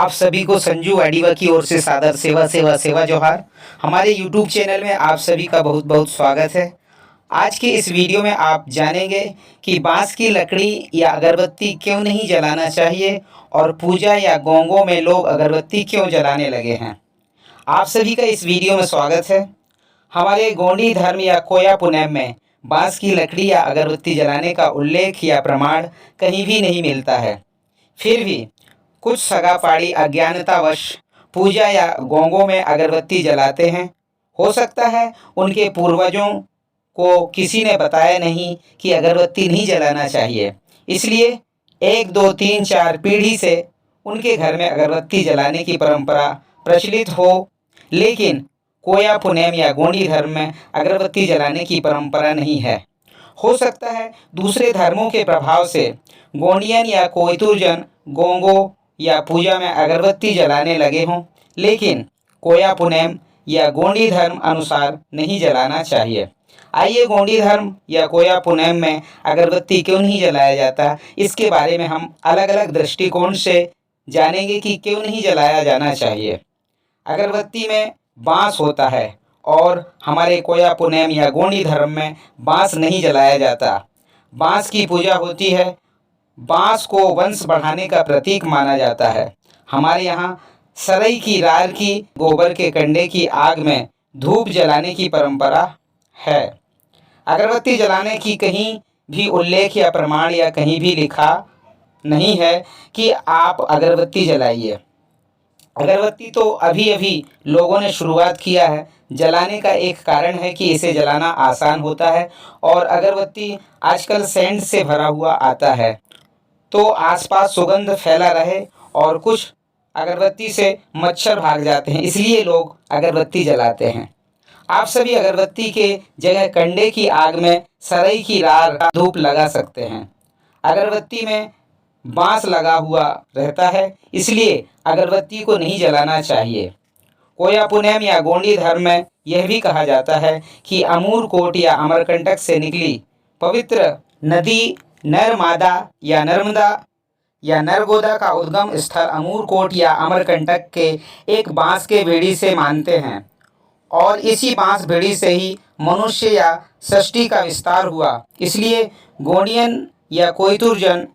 आप सभी को संजू वाडीवा की ओर से सादर सेवा सेवा सेवा जोहार। हमारे यूट्यूब चैनल में आप सभी का बहुत बहुत स्वागत है। आज के इस वीडियो में आप जानेंगे कि बांस की लकड़ी या अगरबत्ती क्यों नहीं जलाना चाहिए और पूजा या गोंगों में लोग अगरबत्ती क्यों जलाने लगे हैं। आप सभी का इस वीडियो में स्वागत है। हमारे गोंडी धर्म या कोया पुनम में बांस की लकड़ी या अगरबत्ती जलाने का उल्लेख या प्रमाण कहीं भी नहीं मिलता है। फिर भी कुछ सगापाड़ी अज्ञानतावश पूजा या गोंगों में अगरबत्ती जलाते हैं। हो सकता है उनके पूर्वजों को किसी ने बताया नहीं कि अगरबत्ती नहीं जलाना चाहिए, इसलिए 1 2 3 4 पीढ़ी से उनके घर में अगरबत्ती जलाने की परंपरा प्रचलित हो, लेकिन कोया पुनेम या गोंडी धर्म में अगरबत्ती जलाने की परंपरा नहीं है। हो सकता है दूसरे धर्मों के प्रभाव से गोंडियन या कोयतुर्जन गोंगो या पूजा में अगरबत्ती जलाने लगे हों, लेकिन कोया पुनेम या गोंडी धर्म अनुसार नहीं जलाना चाहिए। आइए गोंडी धर्म या कोया पुनेम में अगरबत्ती क्यों नहीं जलाया जाता, इसके बारे में हम अलग अलग दृष्टिकोण से जानेंगे कि क्यों नहीं जलाया जाना चाहिए। अगरबत्ती में बांस होता है और हमारे कोया पुनेम या गोंडी धर्म में बांस नहीं जलाया जाता। बांस की पूजा होती है। बांस को वंश बढ़ाने का प्रतीक माना जाता है। हमारे यहाँ सरई की रार की गोबर के कंडे की आग में धूप जलाने की परंपरा है। अगरबत्ती जलाने की कहीं भी उल्लेख या प्रमाण या कहीं भी लिखा नहीं है कि आप अगरबत्ती जलाइए। अगरबत्ती तो अभी अभी लोगों ने शुरुआत किया है। जलाने का एक कारण है कि इसे जलाना आसान होता है और अगरबत्ती आजकल सेंट से भरा हुआ आता है, तो आसपास सुगंध फैला रहे और कुछ अगरबत्ती से मच्छर भाग जाते हैं, इसलिए लोग अगरबत्ती जलाते हैं। आप सभी अगरबत्ती के जगह कंडे की आग में सरई की रार का धूप लगा सकते हैं। अगरबत्ती में बांस लगा हुआ रहता है, इसलिए अगरबत्ती को नहीं जलाना चाहिए। कोया पुनेम या गोंडी धर्म में यह भी कहा जाता है कि अमूरकोट या अमरकंटक से निकली पवित्र नदी नर्मदा या नर्मदा या नरगोदा का उद्गम स्थल अमूरकोट या अमरकंटक के एक बांस के बेड़ी से मानते हैं और इसी बांस बेड़ी से ही मनुष्य या सृष्टि का विस्तार हुआ, इसलिए गोंडियन या कोयतुर्जन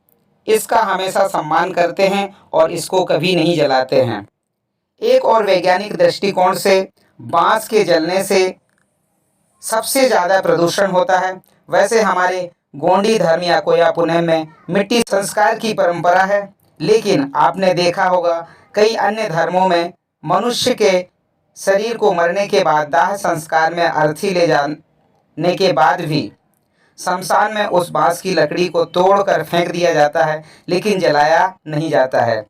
इसका हमेशा सम्मान करते हैं और इसको कभी नहीं जलाते हैं। एक और वैज्ञानिक दृष्टिकोण से बांस के जलने से सबसे ज़्यादा प्रदूषण होता है। वैसे हमारे गोंडी धर्म या कोया पुनेम में मिट्टी संस्कार की परंपरा है, लेकिन आपने देखा होगा कई अन्य धर्मों में मनुष्य के शरीर को मरने के बाद दाह संस्कार में अर्थी ले जाने के बाद भी शमशान में उस बांस की लकड़ी को तोड़कर फेंक दिया जाता है, लेकिन जलाया नहीं जाता है।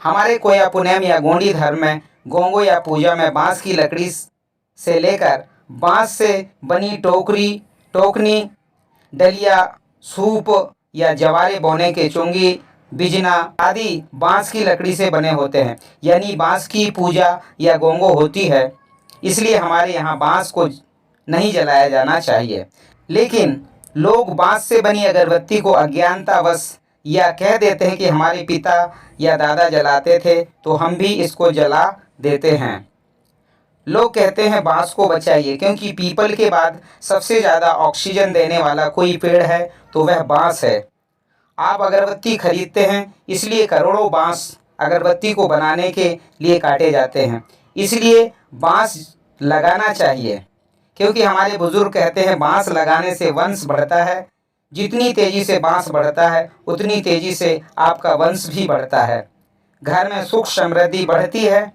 हमारे कोया पुनेम या गोंडी धर्म में गोंगो या पूजा में बांस की लकड़ी से लेकर बांस से बनी टोकरी, टोकनी, डलिया, सूप या जवारे बोने के चुंगी, बिजना आदि बांस की लकड़ी से बने होते हैं। यानी बांस की पूजा या गोंगो होती है, इसलिए हमारे यहाँ बांस को नहीं जलाया जाना चाहिए। लेकिन लोग बांस से बनी अगरबत्ती को अज्ञानतावश या कह देते हैं कि हमारे पिता या दादा जलाते थे तो हम भी इसको जला देते हैं। लोग कहते हैं बांस को बचाइए, क्योंकि पीपल के बाद सबसे ज़्यादा ऑक्सीजन देने वाला कोई पेड़ है तो वह बांस है। आप अगरबत्ती खरीदते हैं, इसलिए करोड़ों बांस अगरबत्ती को बनाने के लिए काटे जाते हैं, इसलिए बांस लगाना चाहिए। क्योंकि हमारे बुजुर्ग कहते हैं बांस लगाने से वंश बढ़ता है। जितनी तेज़ी से बांस बढ़ता है उतनी तेज़ी से आपका वंश भी बढ़ता है, घर में सुख समृद्धि बढ़ती है,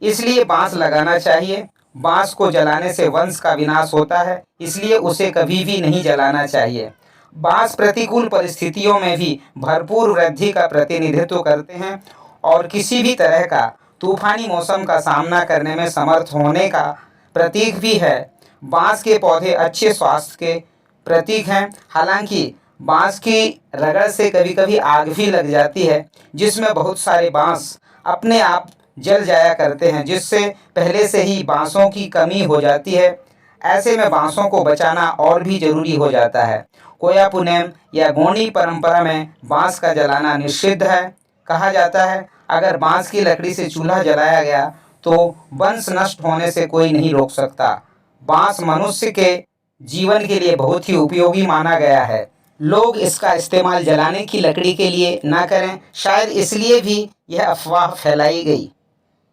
इसलिए बांस लगाना चाहिए। बांस को जलाने से वंश का विनाश होता है, इसलिए उसे कभी भी नहीं जलाना चाहिए। बांस प्रतिकूल परिस्थितियों में भी भरपूर वृद्धि का प्रतिनिधित्व करते हैं और किसी भी तरह का तूफानी मौसम का सामना करने में समर्थ होने का प्रतीक भी है। बांस के पौधे अच्छे स्वास्थ्य के प्रतीक हैं। हालांकि बांस की रगड़ से कभी कभी आग भी लग जाती है, जिसमें बहुत सारे बांस अपने आप जल जाया करते हैं, जिससे पहले से ही बांसों की कमी हो जाती है। ऐसे में बांसों को बचाना और भी ज़रूरी हो जाता है। कोया पुनेम या गोंडी परंपरा में बांस का जलाना निषिद्ध है। कहा जाता है अगर बांस की लकड़ी से चूल्हा जलाया गया तो वंश नष्ट होने से कोई नहीं रोक सकता। बांस मनुष्य के जीवन के लिए बहुत ही उपयोगी माना गया है। लोग इसका इस्तेमाल जलाने की लकड़ी के लिए ना करें, शायद इसलिए भी यह अफवाह फैलाई गई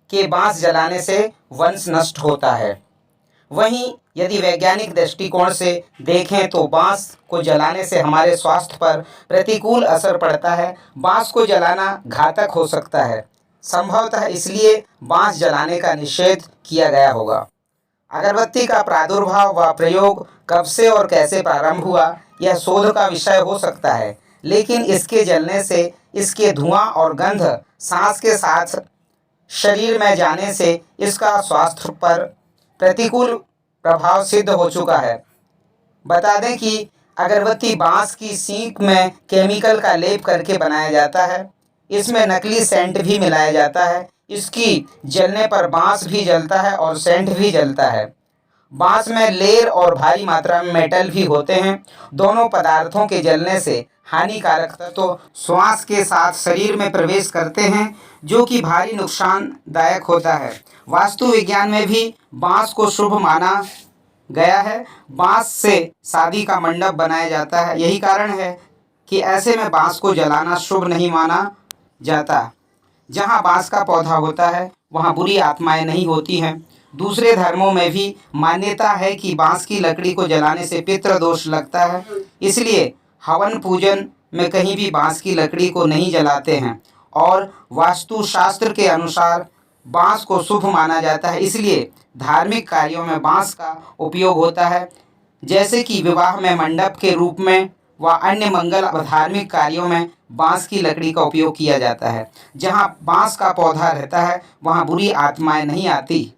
कि बांस जलाने से वंश नष्ट होता है। वहीं यदि वैज्ञानिक दृष्टिकोण से देखें तो बांस को जलाने से हमारे स्वास्थ्य पर प्रतिकूल असर पड़ता है। बांस को जलाना घातक हो सकता है, संभवतः इसलिए बांस जलाने का निषेध किया गया होगा। अगरबत्ती का प्रादुर्भाव व प्रयोग कब से और कैसे प्रारंभ हुआ, यह शोध का विषय हो सकता है, लेकिन इसके जलने से इसके धुआं और गंध सांस के साथ शरीर में जाने से इसका स्वास्थ्य पर प्रतिकूल प्रभाव सिद्ध हो चुका है। बता दें कि अगरबत्ती बांस की सींक में केमिकल का लेप करके बनाया जाता है। इसमें नकली सेंट भी मिलाया जाता है। इसकी जलने पर बांस भी जलता है और सेंट भी जलता है। बांस में लेर और भारी मात्रा में मेटल भी होते हैं। दोनों पदार्थों के जलने से हानिकारक तत्व श्वास के साथ शरीर में प्रवेश करते हैं, जो कि भारी नुकसानदायक होता है। वास्तु विज्ञान में भी बांस को शुभ माना गया है। बांस से शादी का मंडप बनाया जाता है। यही कारण है कि ऐसे में बांस को जलाना शुभ नहीं माना जाता। जहाँ बांस का पौधा होता है वहाँ बुरी आत्माएं नहीं होती हैं। दूसरे धर्मों में भी मान्यता है कि बांस की लकड़ी को जलाने से पितृ दोष लगता है, इसलिए हवन पूजन में कहीं भी बांस की लकड़ी को नहीं जलाते हैं। और वास्तुशास्त्र के अनुसार बांस को शुभ माना जाता है, इसलिए धार्मिक कार्यों में बांस का उपयोग होता है, जैसे कि विवाह में मंडप के रूप में व अन्य मंगल व धार्मिक कार्यों में बांस की लकड़ी का उपयोग किया जाता है। जहाँ बांस का पौधा रहता है वहाँ बुरी आत्माएं नहीं आती।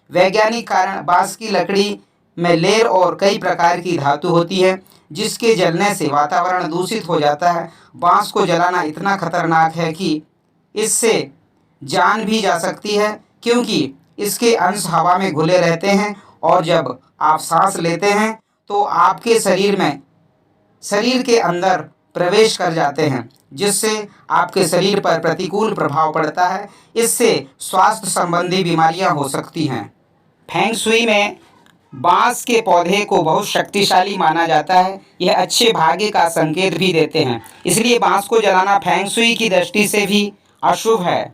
वैज्ञानिक कारण बांस की लकड़ी में लेर और कई प्रकार की धातु होती है, जिसके जलने से वातावरण दूषित हो जाता है। बांस को जलाना इतना खतरनाक है कि इससे जान भी जा सकती है, क्योंकि इसके अंश हवा में घुले रहते हैं और जब आप सांस लेते हैं तो आपके शरीर के अंदर प्रवेश कर जाते हैं, जिससे आपके शरीर पर प्रतिकूल प्रभाव पड़ता है। इससे स्वास्थ्य संबंधी बीमारियां हो सकती हैं। फेंग शुई में बांस के पौधे को बहुत शक्तिशाली माना जाता है। यह अच्छे भाग्य का संकेत भी देते हैं, इसलिए बांस को जलाना फेंग शुई की दृष्टि से भी अशुभ है।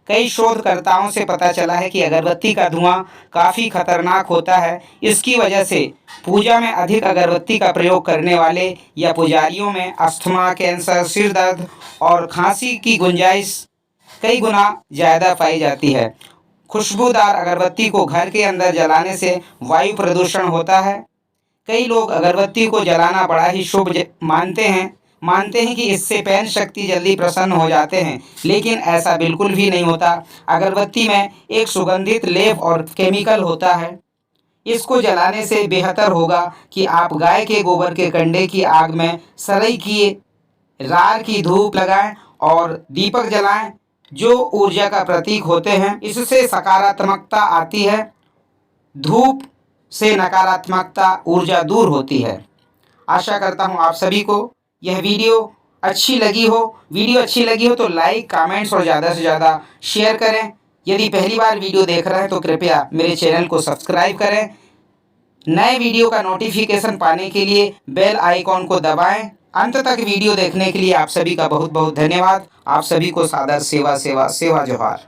कई शोधकर्ताओं से पता चला है कि अगरबत्ती का धुआं काफ़ी खतरनाक होता है। इसकी वजह से पूजा में अधिक अगरबत्ती का प्रयोग करने वाले या पुजारियों में अस्थमा, कैंसर, सिर दर्द और खांसी की गुंजाइश कई गुना ज़्यादा पाई जाती है। खुशबूदार अगरबत्ती को घर के अंदर जलाने से वायु प्रदूषण होता है। कई लोग अगरबत्ती को जलाना बड़ा ही शुभ मानते हैं कि इससे पैन शक्ति जल्दी प्रसन्न हो जाते हैं, लेकिन ऐसा बिल्कुल भी नहीं होता। अगरबत्ती में एक सुगंधित लेप और केमिकल होता है। इसको जलाने से बेहतर होगा कि आप गाय के गोबर के कंडे की आग में सरई की रार की धूप लगाएं और दीपक जलाएं, जो ऊर्जा का प्रतीक होते हैं। इससे सकारात्मकता आती है। धूप से नकारात्मकता ऊर्जा दूर होती है। आशा करता हूँ आप सभी को यह वीडियो अच्छी लगी हो तो लाइक, कमेंट्स और ज़्यादा से ज़्यादा शेयर करें। यदि पहली बार वीडियो देख रहे हैं तो कृपया मेरे चैनल को सब्सक्राइब करें। नए वीडियो का नोटिफिकेशन पाने के लिए बेल आइकॉन को दबाएं। अंत तक वीडियो देखने के लिए आप सभी का बहुत बहुत धन्यवाद। आप सभी को सादर सेवा जोहार।